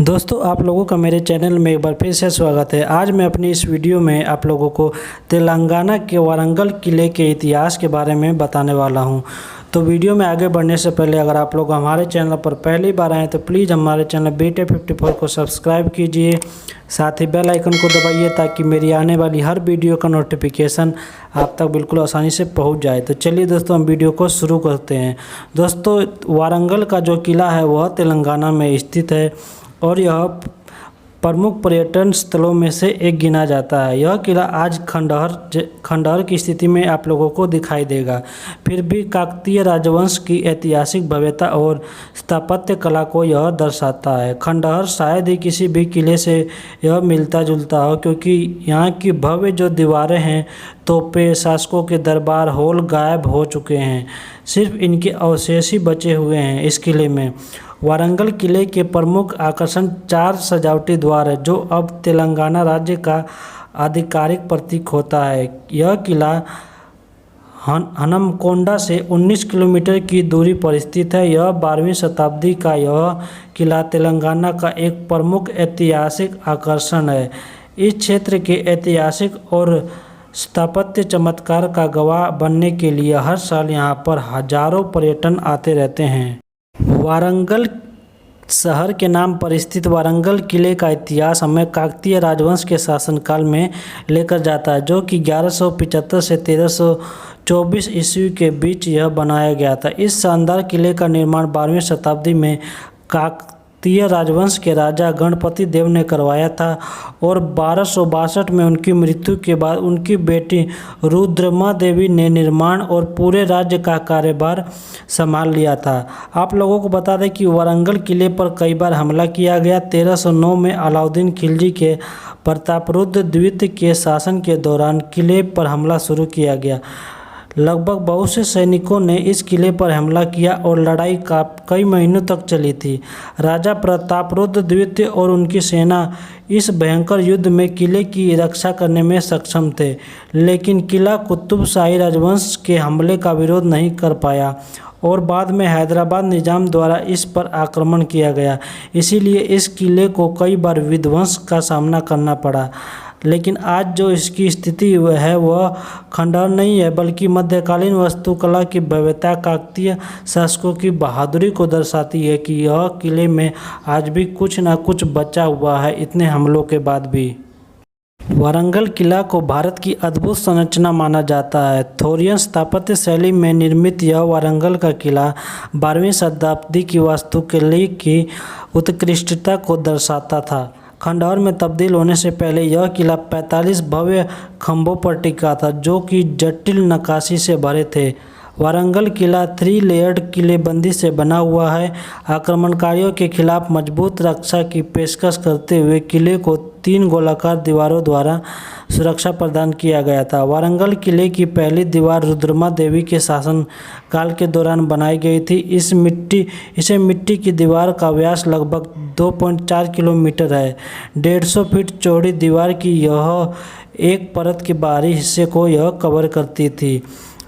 दोस्तों आप लोगों का मेरे चैनल में एक बार फिर से स्वागत है। आज मैं अपनी इस वीडियो में आप लोगों को तेलंगाना के वारंगल किले के इतिहास के बारे में बताने वाला हूं। तो वीडियो में आगे बढ़ने से पहले अगर आप लोग हमारे चैनल पर पहली बार आएँ तो प्लीज़ हमारे चैनल BTech54 को सब्सक्राइब कीजिए, साथ ही बेल आइकन को दबाइए ताकि मेरी आने वाली हर वीडियो का नोटिफिकेशन आप तक बिल्कुल आसानी से पहुंच जाए। तो चलिए दोस्तों हम वीडियो को शुरू करते हैं। दोस्तों वारंगल का जो किला है वह तेलंगाना में स्थित है और यह प्रमुख पर्यटन स्थलों में से एक गिना जाता है। यह किला आज खंडहर की स्थिति में आप लोगों को दिखाई देगा, फिर भी काकतीय राजवंश की ऐतिहासिक भव्यता और स्थापत्य कला को यह दर्शाता है। खंडहर शायद ही किसी भी किले से यह मिलता जुलता हो, क्योंकि यहाँ की भव्य जो दीवारें हैं, तोपें, शासकों के दरबार हॉल गायब हो चुके हैं। सिर्फ इनके अवशेष ही बचे हुए हैं। इस किले में वारंगल किले के प्रमुख आकर्षण 4 सजावटी द्वार है, जो अब तेलंगाना राज्य का आधिकारिक प्रतीक होता है। यह किला हनमकोंडा से 19 किलोमीटर की दूरी पर स्थित है। यह 12वीं शताब्दी का यह किला तेलंगाना का एक प्रमुख ऐतिहासिक आकर्षण है। इस क्षेत्र के ऐतिहासिक और स्थापत्य चमत्कार का गवाह बनने के लिए हर साल यहाँ पर हजारों पर्यटन आते रहते हैं। वारंगल शहर के नाम पर स्थित वारंगल किले का इतिहास हमें काकतीय राजवंश के शासनकाल में लेकर जाता है, जो कि 1175 से 1324 ईस्वी के बीच यह बनाया गया था। इस शानदार किले का निर्माण 12वीं शताब्दी में काकतीय राजवंश के राजा गणपति देव ने करवाया था और 1262 में उनकी मृत्यु के बाद उनकी बेटी रुद्रमा देवी ने निर्माण और पूरे राज्य का कार्यभार संभाल लिया था। आप लोगों को बता दें कि वारंगल किले पर कई बार हमला किया गया। 1309 में अलाउद्दीन खिलजी के प्रतापरुद्र द्वितीय के शासन के दौरान किले पर हमला शुरू किया गया। लगभग बहुत से सैनिकों ने इस किले पर हमला किया और लड़ाई कई महीनों तक चली थी। राजा प्रतापरुद्र द्वितीय और उनकी सेना इस भयंकर युद्ध में किले की रक्षा करने में सक्षम थे, लेकिन किला कुतुब शाही राजवंश के हमले का विरोध नहीं कर पाया और बाद में हैदराबाद निजाम द्वारा इस पर आक्रमण किया गया। इसीलिए इस किले को कई बार विध्वंस का सामना करना पड़ा। लेकिन आज जो इसकी स्थिति है वह खंडहर नहीं है, बल्कि मध्यकालीन वास्तुकला की भव्यता काकतीय शासकों की बहादुरी को दर्शाती है कि यह किले में आज भी कुछ न कुछ बचा हुआ है, इतने हमलों के बाद भी। वारंगल किला को भारत की अद्भुत संरचना माना जाता है। थोरियन स्थापत्य शैली में निर्मित यह वारंगल का किला 12वीं शताब्दी की वास्तुकला की उत्कृष्टता को दर्शाता था। खंडहर में तब्दील होने से पहले यह किला 45 भव्य खंभों पर टिका था, जो कि जटिल नक्काशी से भरे थे। वारंगल किला 3 लेयर्ड किलेबंदी से बना हुआ है। आक्रमणकारियों के खिलाफ मजबूत रक्षा की पेशकश करते हुए किले को 3 गोलाकार दीवारों द्वारा सुरक्षा प्रदान किया गया था। वारंगल किले की पहली दीवार रुद्रमा देवी के शासन काल के दौरान बनाई गई थी। इसे मिट्टी की दीवार का व्यास लगभग 2.4 किलोमीटर है। 150 फीट चौड़ी दीवार की यह एक परत के बाहरी हिस्से को यह कवर करती थी।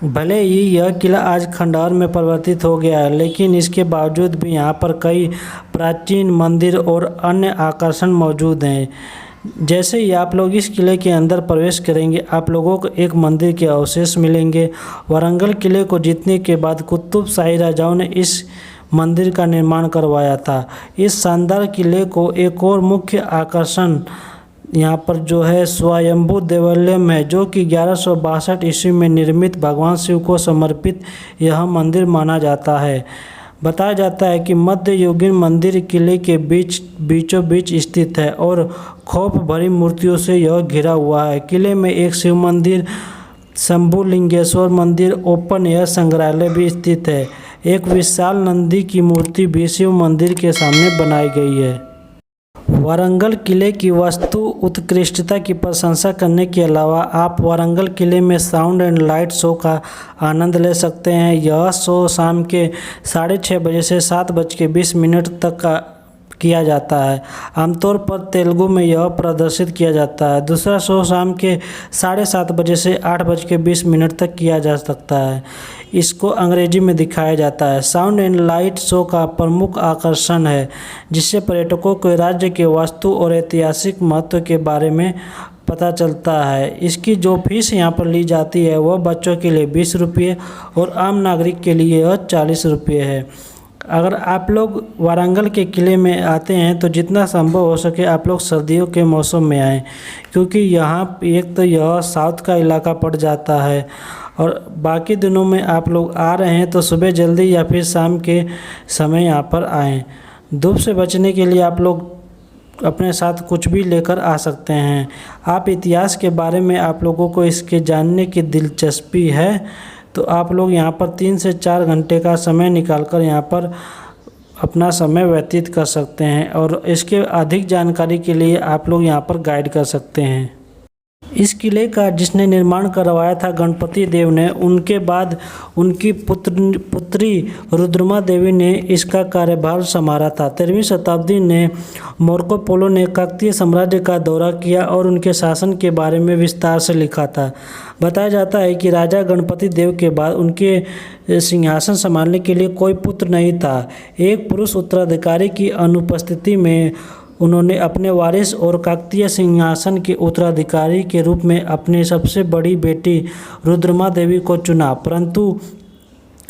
भले ही यह किला आज खंडहर में परिवर्तित हो गया है, लेकिन इसके बावजूद भी यहाँ पर कई प्राचीन मंदिर और अन्य आकर्षण मौजूद हैं। जैसे ही आप लोग इस किले के अंदर प्रवेश करेंगे, आप लोगों को एक मंदिर के अवशेष मिलेंगे। वारंगल किले को जीतने के बाद कुतुब शाही राजाओं ने इस मंदिर का निर्माण करवाया था। इस शानदार किले को एक और मुख्य आकर्षण यहाँ पर जो है स्वयंभू देवालय है, जो कि 1162 ईस्वी में निर्मित भगवान शिव को समर्पित यह मंदिर माना जाता है। बताया जाता है कि मध्ययुगीन मंदिर किले के बीचों बीच स्थित है और खौफ भरी मूर्तियों से यह घिरा हुआ है। किले में एक शिव मंदिर, शंभुलिंगेश्वर मंदिर, ओपन एयर संग्रहालय भी स्थित है। एक विशाल नंदी की मूर्ति भी शिव मंदिर के सामने बनाई गई है। वारंगल किले की वास्तु उत्कृष्टता की प्रशंसा करने के अलावा आप वारंगल किले में साउंड एंड लाइट शो का आनंद ले सकते हैं। यह शो शाम के 6:30 बजे से 7:20 तक किया जाता है। आमतौर पर तेलुगु में यह प्रदर्शित किया जाता है। दूसरा शो शाम के 7:30 बजे से 8:20 तक किया जा सकता है। इसको अंग्रेजी में दिखाया जाता है। साउंड एंड लाइट शो का प्रमुख आकर्षण है, जिससे पर्यटकों को राज्य के वास्तु और ऐतिहासिक महत्व के बारे में पता चलता है। इसकी जो फीस यहाँ पर ली जाती है वह बच्चों के लिए 20 रुपये और आम नागरिक के लिए यह 40 रुपये है। अगर आप लोग वारंगल के किले में आते हैं तो जितना संभव हो सके आप लोग सर्दियों के मौसम में आएँ, क्योंकि यहाँ एक तो यह साउथ का इलाका पड़ जाता है और बाकी दिनों में आप लोग आ रहे हैं तो सुबह जल्दी या फिर शाम के समय यहाँ पर आएँ। धूप से बचने के लिए आप लोग अपने साथ कुछ भी लेकर आ सकते हैं। आप इतिहास के बारे में आप लोगों को इसके जानने की दिलचस्पी है तो आप लोग यहाँ पर 3 से 4 घंटे का समय निकालकर यहाँ पर अपना समय व्यतीत कर सकते हैं और इसके अधिक जानकारी के लिए आप लोग यहाँ पर गाइड कर सकते हैं। इस किले का जिसने निर्माण करवाया था गणपति देव ने, उनके बाद उनकी पुत्री रुद्रमा देवी ने इसका कार्यभार संभाला था। 13वीं शताब्दी में मार्को पोलो ने काकतीय साम्राज्य का दौरा किया और उनके शासन के बारे में विस्तार से लिखा था। बताया जाता है कि राजा गणपति देव के बाद उनके सिंहासन संभालने के लिए कोई पुत्र नहीं था। एक पुरुष उत्तराधिकारी की अनुपस्थिति में उन्होंने अपने वारिस और काकतीय सिंहासन के उत्तराधिकारी के रूप में अपनी सबसे बड़ी बेटी रुद्रमा देवी को चुना, परंतु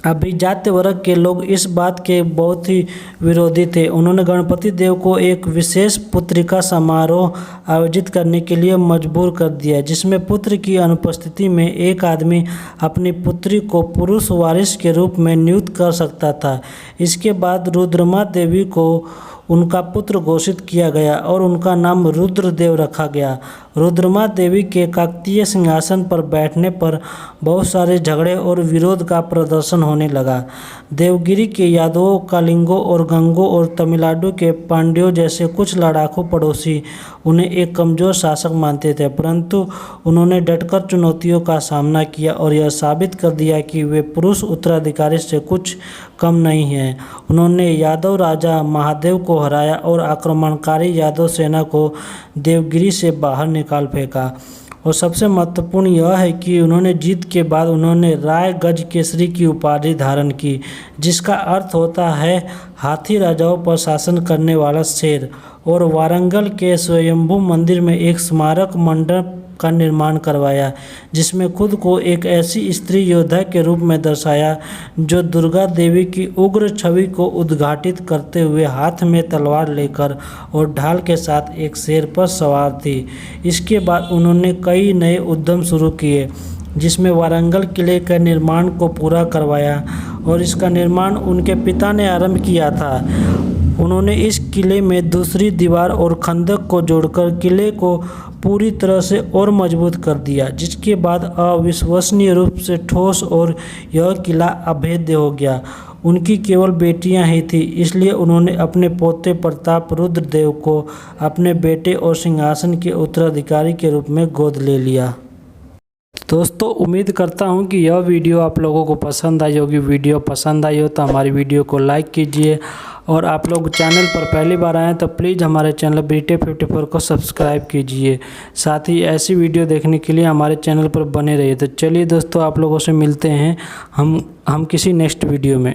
अभिजात्य वर्ग के लोग इस बात के बहुत ही विरोधी थे। उन्होंने गणपति देव को एक विशेष पुत्रिका समारोह आयोजित करने के लिए मजबूर कर दिया, जिसमें पुत्र की अनुपस्थिति में एक आदमी अपनी पुत्री को पुरुष वारिस के रूप में नियुक्त कर सकता था। इसके बाद रुद्रमा देवी को उनका पुत्र घोषित किया गया और उनका नाम रुद्रदेव रखा गया। रुद्रमा देवी के काकतीय सिंहासन पर बैठने पर बहुत सारे झगड़े और विरोध का प्रदर्शन होने लगा। देवगिरी के यादवों, कलिंगों और गंगों और तमिलनाडु के पांड्यों जैसे कुछ लड़ाकू पड़ोसी उन्हें एक कमज़ोर शासक मानते थे, परंतु उन्होंने डटकर चुनौतियों का सामना किया और यह साबित कर दिया कि वे पुरुष उत्तराधिकारी से कुछ कम नहीं हैं। उन्होंने यादव राजा महादेव को हराया और आक्रमणकारी यादव सेना को देवगिरी से बाहर निकाल फेंका। और सबसे महत्वपूर्ण यह है कि उन्होंने जीत के बाद उन्होंने राय गज केसरी की उपाधि धारण की, जिसका अर्थ होता है हाथी राजाओं पर शासन करने वाला शेर। और वारंगल के स्वयंभू मंदिर में एक स्मारक मंडप का निर्माण करवाया, जिसमें खुद को एक ऐसी स्त्री योद्धा के रूप में दर्शाया जो दुर्गा देवी की उग्र छवि को उद्घाटित करते हुए हाथ में तलवार लेकर और ढाल के साथ एक शेर पर सवार थी। इसके बाद उन्होंने कई नए उद्यम शुरू किए, जिसमें वारंगल किले के निर्माण को पूरा करवाया और इसका निर्माण उनके पिता ने आरंभ किया था। उन्होंने इस किले में दूसरी दीवार और खंदक को जोड़कर किले को पूरी तरह से और मजबूत कर दिया, जिसके बाद अविश्वसनीय रूप से ठोस और यह किला अभेद्य हो गया। उनकी केवल बेटियां ही थीं, इसलिए उन्होंने अपने पोते प्रताप रुद्रदेव को अपने बेटे और सिंहासन के उत्तराधिकारी के रूप में गोद ले लिया। दोस्तों, उम्मीद करता हूं कि यह वीडियो आप लोगों को पसंद आई होगी। वीडियो पसंद आई हो तो हमारी वीडियो को लाइक कीजिए और आप लोग चैनल पर पहली बार आएँ तो प्लीज़ हमारे चैनल BT54 को सब्सक्राइब कीजिए। साथ ही ऐसी वीडियो देखने के लिए हमारे चैनल पर बने रहिए। तो चलिए दोस्तों, आप लोगों से मिलते हैं हम किसी नेक्स्ट वीडियो में।